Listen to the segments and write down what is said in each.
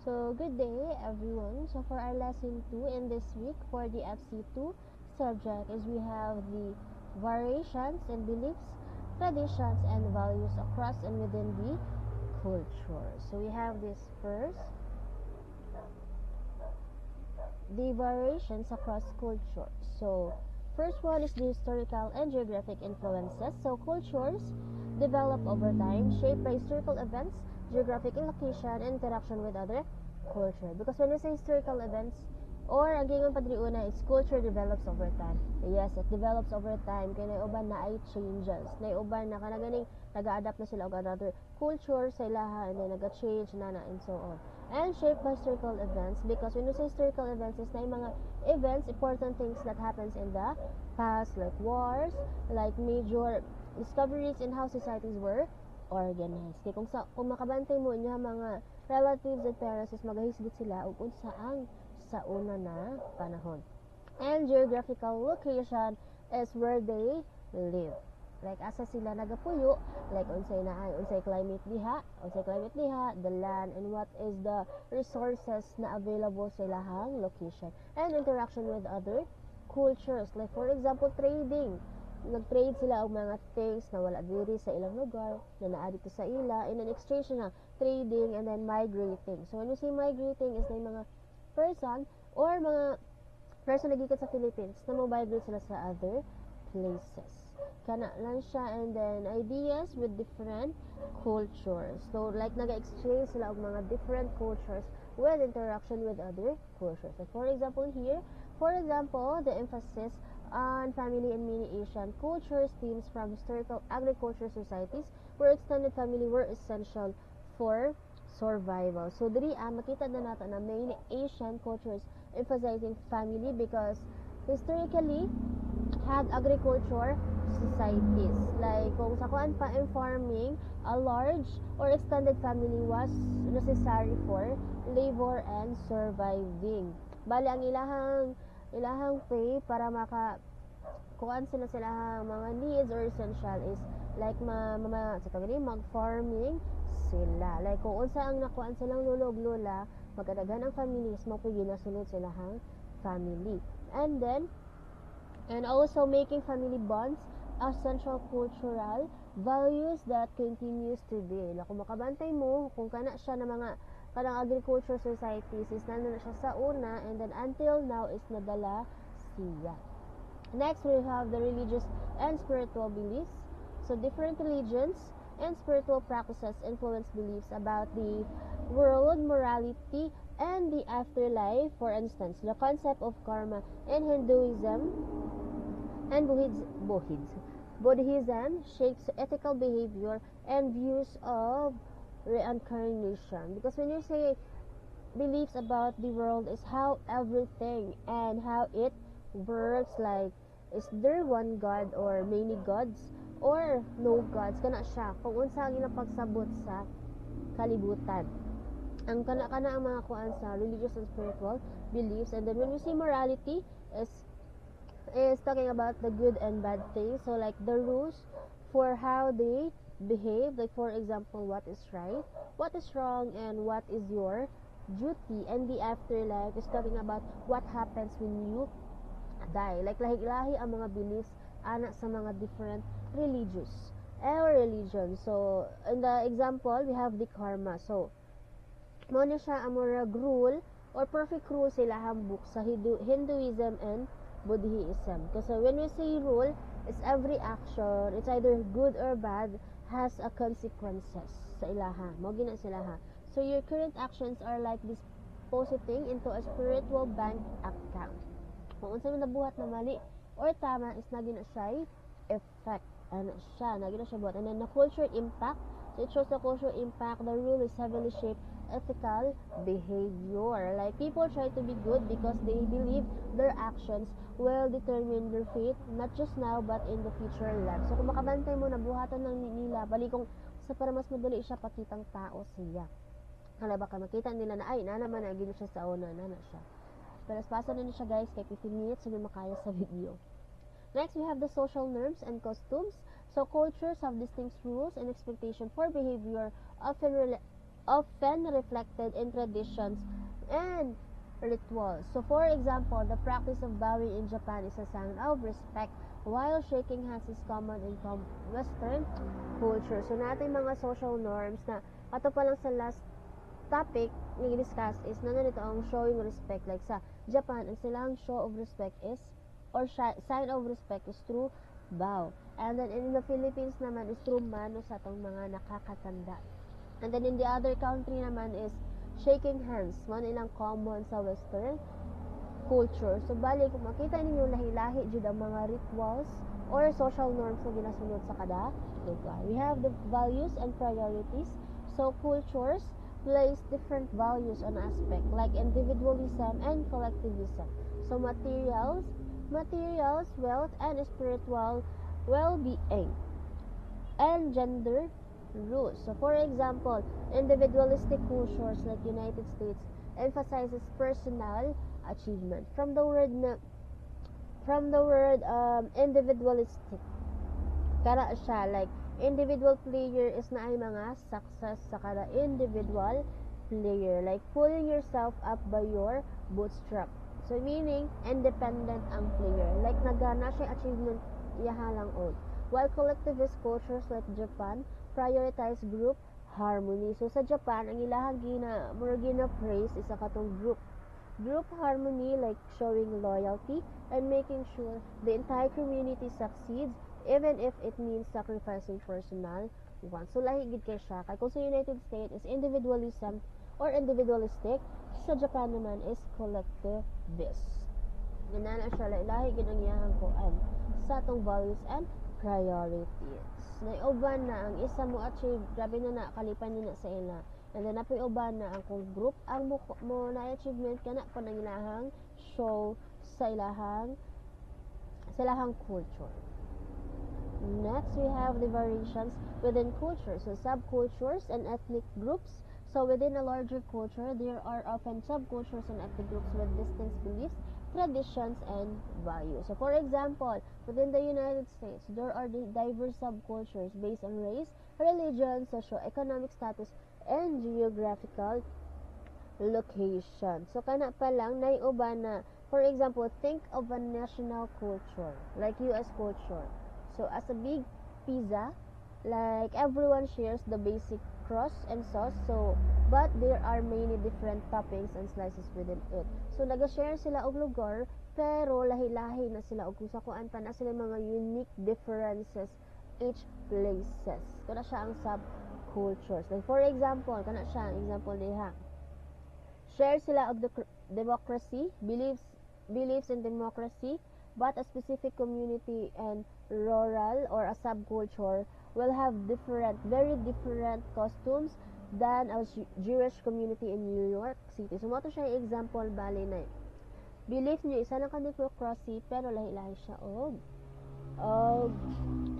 So, good day everyone. So, for our lesson 2 in this week for the FC2 subject is we have the variations in beliefs, traditions, and values across and within the culture. So, we have this first, the variations across culture. So, first one is the historical and geographic influences. So, cultures develop over time, shaped by historical events, geographic location, and interaction with other culture. Because when we say historical events, or ang gingon padriuna is culture develops over time. Yes, it develops over time. Kaya naiuban na ay changes. Naiuban na kanaganing nag-adapt na sila og another culture sa ilaha and then nag-change na and so on. And shaped by historical events, because when we say historical events is na yung mga events, important things that happens in the past, like wars, like major discoveries in how societies were organized. Kaya kung makabantay mo niya mga relatives and parents is magahisgot sila ug unsa ang sa una na panahon. And geographical location is where they live. Like asa sila nagapuyo, like unsay climate diha, the land, and what is the resources na available sa ilahang location. And interaction with other cultures, like for example trading. Nag-trade sila og mga things na wala diri sa ilang lugar na naa dito sa ila, in an exchange na trading and then migrating. So when you say migrating is na mga person or mga person nagikan sa Philippines na mo-migrate sila sa other places. Kana lang siya, and then ideas with different cultures. So like naga-exchange sila og mga different cultures with interaction with other cultures. Like for example, the emphasis on family in many Asian cultures stems from historical agriculture societies where extended family were essential for survival. So diri makita na nato na many Asian cultures emphasizing family because historically had agriculture societies. Like kung sa kuan pa in farming, a large or extended family was necessary for labor and surviving. Bali ang ilahang pay para kuan sila mga needs or essential is like mag farming sila. Like kung unsa ang nakuan silang lolo ug lola, magkadaghan ang families mo pud ginasunod silahang family. And also making family bonds a central cultural values that continues today. Like kung makabantay mo kung kana siya na mga kanang agriculture societies is nandun na siya sa una, and then until now is nadala siya. Next, we have the religious and spiritual beliefs. So different religions and spiritual practices influence beliefs about the world, morality, and the afterlife. For instance, the concept of karma in Hinduism and Buddhism shapes ethical behavior and views of reincarnation. Because when you say beliefs about the world is how everything and how it works, like is there one God or many gods or no gods, kana siya kung unsa ang ilang pagsabot sa kalibutan. Ang kana ang mga kuan sa religious and spiritual beliefs. And then when you say morality is talking about the good and bad things, so like the rules for how they behave, like for example what is right, what is wrong, and what is your duty. And the afterlife is talking about what happens when you die. Like lahi-lahi ang mga beliefs ana sa mga different religions or religion. So in the example we have the karma. So mo na siya ang murag rule or perfect rule sa ilahang book sa Hinduism and Buddhism. Kasi when we say rule, it's every action, it's either good or bad, has a consequences sa ilaha. Mo gina sila ha. So your current actions are like depositing into a spiritual bank account. Kung unsa man nabuhat na mali or tama is nagina siya effect. Nagina siya buhat. And then the cultural impact, so it shows the cultural impact. The rule is heavily shaped ethical behavior. Like people try to be good because they believe their actions will determine their fate, not just now but in the future life. So kung makabantay mo, nabuhatan ng nila, bali kung sa para mas madali siya pakitang tao siya. Kala baka makita nila na ay na naman naging siya sa una na siya. Pero pasa na siya guys, kay 15 minutes sabi makaya sa video. Next, we have the social norms and costumes. So cultures have distinct rules and expectation for behavior, often often reflected in traditions and rituals. So, for example, the practice of bowing in Japan is a sign of respect, while shaking hands is common in Western culture. So, natin mga social norms na ato pa lang sa last topic na i-discuss is nandito ang showing respect. Like sa Japan, ang silang show of respect is, or sign of respect is through bow. And then in the Philippines naman is through mano sa atong mga nakakatanda. And then in the other country naman is shaking hands. Man ilang common sa Western culture. So, bali, kung makita ninyo lahi-lahi jud ang mga rituals or social norms na ginasunod sa kada lugar. We have the values and priorities. So, cultures place different values on aspect like individualism and collectivism. So, materials, wealth, and spiritual well-being, and gender rules. So, for example, individualistic cultures like United States emphasizes personal achievement. From the word individualistic, kara siya like individual player is na ay mga success sa kada individual player, like pulling yourself up by your bootstrap. So, meaning, independent ang player. Like, nagana siya achievement iyahalang own. While collectivist cultures like Japan prioritize group harmony. So, sa Japan, ang ilahang gina-praise is sa katong group harmony, like showing loyalty and making sure the entire community succeeds even if it means sacrificing personal wants. So, lahi gid kay siya. Kaya kung sa United States is individualism or individualistic, sa Japan naman is collectivist. Ganana siya, lahi gid ang iyahang kuan sa atong values and priorities. Naiuban na ang isa mo achieve, grabe na kalipan niya sa ila. And then napoy uban na ang kung group ang mo na achievement kana pa nang ilahang show sa ilahang culture. Next, we have the variations within cultures, so subcultures and ethnic groups. So within a larger culture, there are often subcultures and ethnic groups with distinct beliefs, traditions, and values. So for example, within the United States, there are diverse subcultures based on race, religion, socio-economic status, and geographical location. So kana pa lang naiuban na, for example, think of a national culture like US culture. So as a big pizza, like everyone shares the basic crust and sauce, so but there are many different toppings and slices within it. So naga-share sila og lugar pero lahi-lahi na sila og kung sa kuan pa na sila mga unique differences each places. Kana siya ang subcultures. Like for example, kana siya ang example diha. Share sila of the democracy, beliefs in democracy, but a specific community and rural or a subculture will have very different costumes than a Jewish community in New York City. So, mato siya example, bali na belief nyo, isa lang ka democracy, pero lahi-lahi siya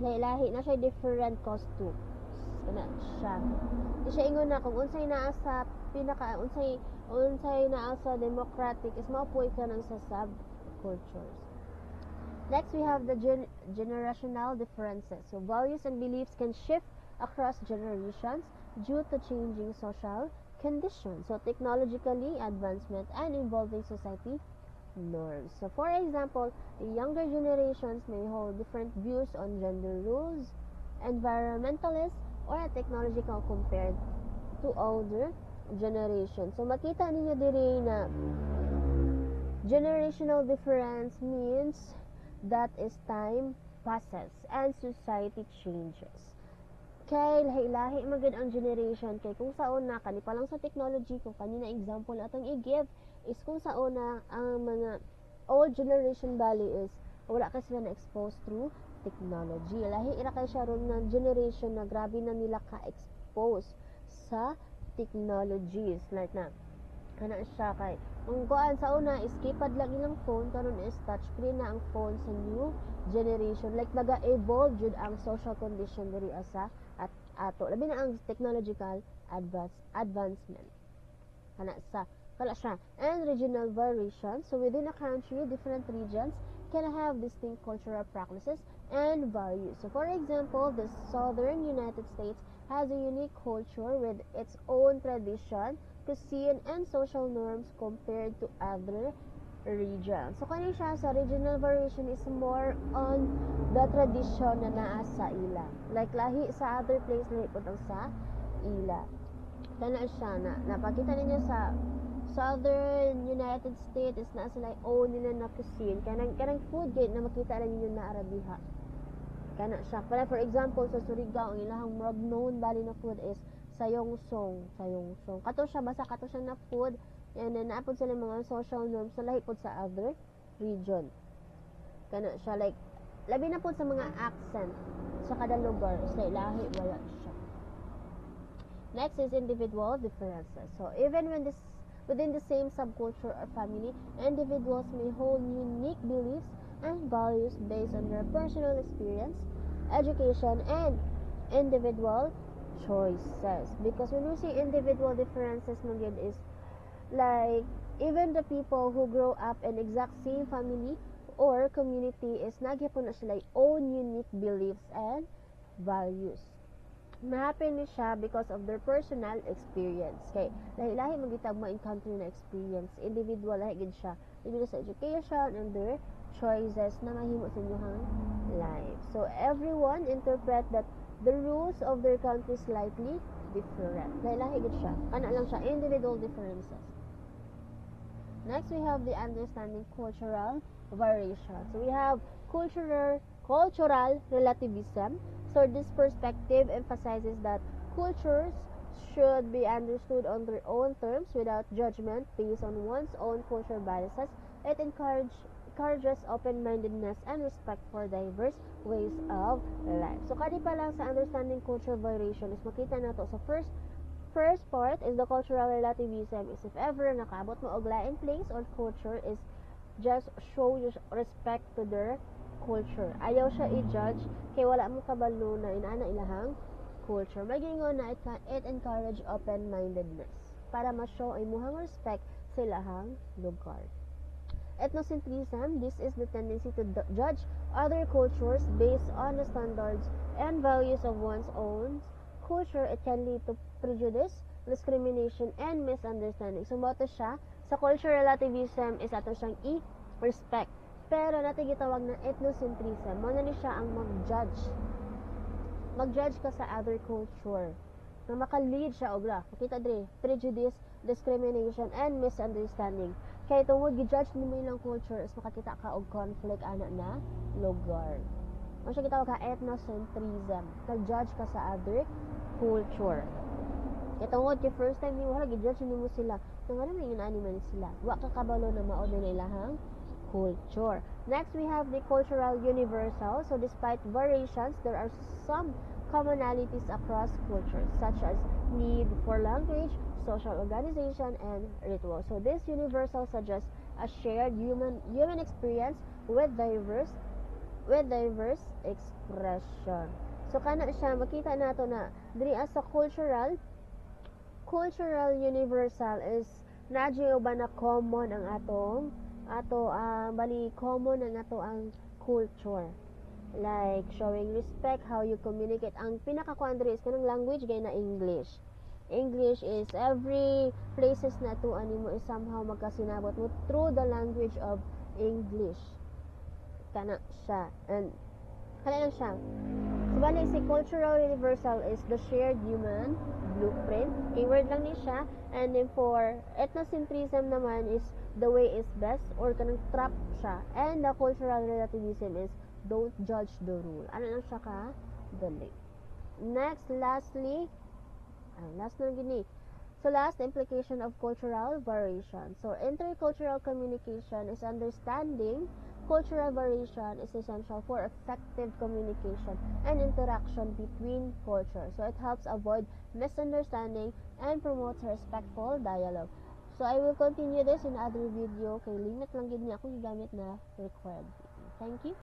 lahi-lahi na siya different costumes. Kana siya. Di siya ingon na kung unsay naa sa unsay naa sa democratic is mapuy ka ng sa subcultures. Next, we have the generational differences. So, values and beliefs can shift across generations due to changing social conditions. So, technologically advancement and evolving society norms. So, for example, the younger generations may hold different views on gender roles, environmentalists, or technological compared to older generations. So, makita ninyo diri na generational difference means that is time passes and society changes. Kay lahi-lahi magud ang generation, kay kung sa una kani pa lang sa technology, kung kanina example atong i-give is kung sa una ang mga old generation bali is wala ka sila na-expose through technology. Lahi ira kay siya ron ng generation na grabe na nila ka-expose sa technologies, like na kana siya kay kung kuan sa una is keypad lang ilang phone, karon is touchscreen na ang phone sa new generation. Like naga-evolve jud ang social condition diri asa at ato labi na ang technological advancement kana siya. And regional variation, so within a country, different regions can have distinct cultural practices and values. So for example, the southern United States has a unique culture with its own tradition, cuisine, and social norms compared to other regions. So, kani siya sa regional variation is more on the tradition na naa sa ila. Like, lahi sa other place, lahi po ang sa ila. Kana siya na napakita ninyo sa Southern United States is na sila own nila na cuisine. Kanang food gate na makita lang ninyo na Arabiha. Kana siya. Para for example, sa Surigao, ang ilahang more known bali na food is sayongsong. Kato siya, basta kato siya na food. And then, naapod sila mga social norms na lahi po sa other region. Kana siya, like, labi na po sa mga accent sa kada lugar. Sa lahi, wala siya. Next is individual differences. So, even when within the same subculture or family, individuals may hold unique beliefs and values based on their personal experience, education, and individual choices. Because when we say individual differences, is like even the people who grow up in exact same family or community is nagyapon na sila own unique beliefs and values. Ma-happen ni siya because of their personal experience. Kay lahi-lahi magitag ma-encounter na experience. Individual lahi gid siya. Depende sa education and their choices na mahimo sa inyong life. So everyone interpret that the rules of their country slightly different. Lahi-lahi gid siya. Kana lang siya individual differences. Next, we have the understanding cultural variation. So we have cultural relativism. So this perspective emphasizes that cultures should be understood on their own terms without judgment based on one's own cultural biases. It encourages open-mindedness and respect for diverse ways of life. So kani pa lang sa understanding cultural variation is makita nato sa first part is the cultural relativism is if ever nakaabot mo og lain place or culture is just show your respect to their culture. Ayaw siya i-judge kay wala mo kabalo na inaana ilahang culture. Magingon na it encourage open-mindedness para ma-show ay muhang respect sa ilahang lugar. Ethnocentrism, this is the tendency to judge other cultures based on the standards and values of one's own culture. It can lead to prejudice, discrimination, and misunderstanding. So, mo siya sa cultural relativism is ato siyang i-respect. Pero natin gitawag na ethnocentrism. Mo na ni siya ang mag-judge ka sa other culture. Na maka-lead siya og makita dre, prejudice, discrimination, and misunderstanding. Kaya tungod gi-judge nimo ilang culture is makakita ka og conflict ana na lugar. Mo siya gitawag ka ethnocentrism. Nag-judge ka sa other culture. Kaya tungod kay first time nimo wala gi-judge nimo sila. Nga naman yung animal sila. Wa ka kabalo na mao din ilahang culture. Next, we have the cultural universal. So, despite variations, there are some commonalities across cultures, such as need for language, social organization, and ritual. So, this universal suggests a shared human experience with diverse expression. So, kana siya makita nato na diri sa cultural universal is nadyo ba na common ang common ang ato ang culture, like showing respect, how you communicate. Ang pinaka-kuandre is kanang language gay na English is every places na to animo is somehow magkasinabot mo through the language of English. Kana siya, and kana lang siya. So, bali si cultural universal is the shared human blueprint. Keyword lang ni siya. And then for ethnocentrism naman is the way is best or kanang trap siya. And the cultural relativism is don't judge the rule. Ano lang siya ka? Dali. Next, lastly, last na gini. So, last implication of cultural variation. So, intercultural communication is understanding. Cultural variation is essential for effective communication and interaction between cultures. So, it helps avoid misunderstanding and promotes respectful dialogue. So, I will continue this in other video. Kay limit lang gid niya ako gigamit na required. Thank you.